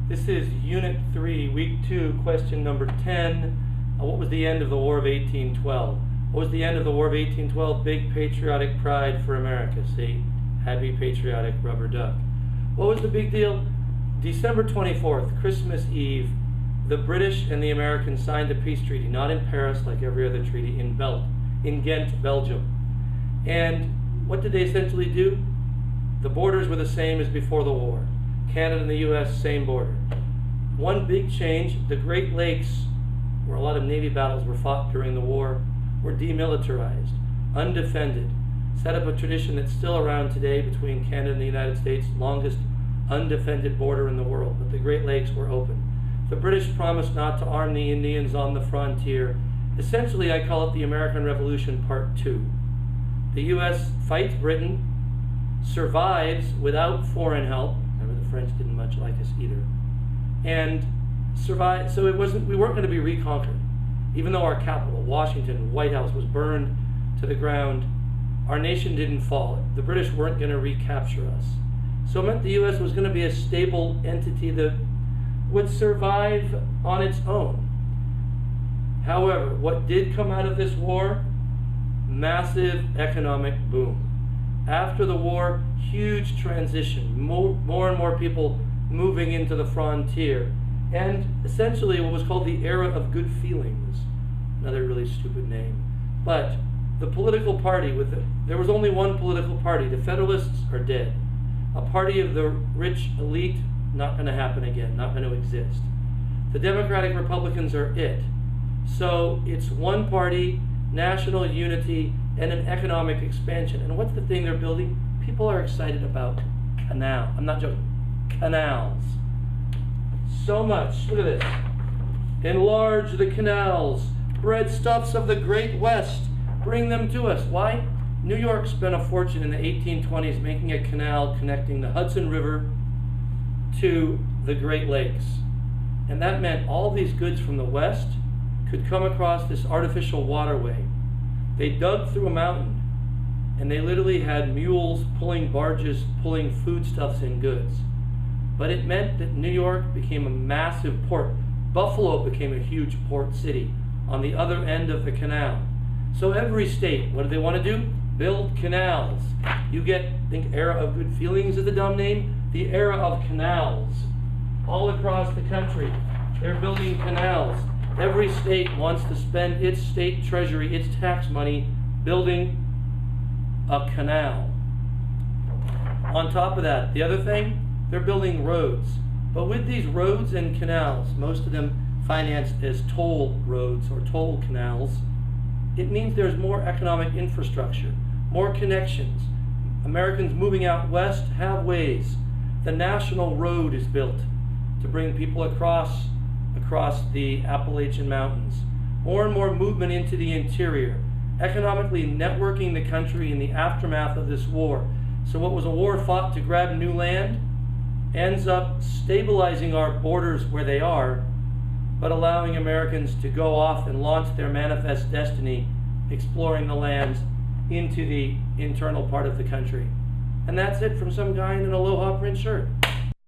This is Unit 3, Week 2, question number 10. What was the end of the War of 1812? What was the end of the War of 1812? Big patriotic pride for America. See? Had to be patriotic, rubber duck. What was the big deal? December 24th, Christmas Eve, the British and the Americans signed a peace treaty, not in Paris like every other treaty, in Ghent, Belgium. And what did they essentially do? The borders were the same as before the war. Canada and the US, same border. One big change, the Great Lakes, where a lot of Navy battles were fought during the war, were demilitarized, undefended, set up a tradition that's still around today between Canada and the United States, longest undefended border in the world, but the Great Lakes were open. The British promised not to arm the Indians on the frontier. Essentially, I call it the American Revolution Part 2. The US fights Britain, survives without foreign help. Remember, the French didn't much like us either. And survived, so we weren't going to be reconquered. Even though our capital, Washington, White House, was burned to the ground, our nation didn't fall. The British weren't going to recapture us. So it meant the US was going to be a stable entity that would survive on its own. However, what did come out of this war? Massive economic boom. After the war, huge transition, more and more people moving into the frontier, and essentially what was called the era of good feelings. Another really stupid name. But the political party, there was only one political party. The Federalists are dead. A party of the rich elite, not going to happen again, not going to exist. The Democratic Republicans are it. So it's one party, national unity, and an economic expansion. And what's the thing they're building? People are excited about canal. I'm not joking. Canals. So much. Look at this. Enlarge the canals. Breadstuffs of the Great West. Bring them to us. Why? New York spent a fortune in the 1820s making a canal connecting the Hudson River to the Great Lakes. And that meant all these goods from the west could come across this artificial waterway. They dug through a mountain, and they literally had mules pulling barges, pulling foodstuffs and goods. But it meant that New York became a massive port. Buffalo became a huge port city on the other end of the canal. So every state, what do they want to do? Build canals. You get, think era of good feelings is a dumb name, the era of canals. All across the country, they're building canals. Every state wants to spend its state treasury, its tax money, building a canal. On top of that, the other thing, they're building roads. But with these roads and canals, most of them financed as toll roads or toll canals, it means there's more economic infrastructure, more connections. Americans moving out west have ways. The national road is built to bring people across the Appalachian Mountains. More and more movement into the interior, economically networking the country in the aftermath of this war. So what was a war fought to grab new land ends up stabilizing our borders where they are, but allowing Americans to go off and launch their manifest destiny, exploring the lands into the internal part of the country. And that's it from some guy in an Aloha print shirt.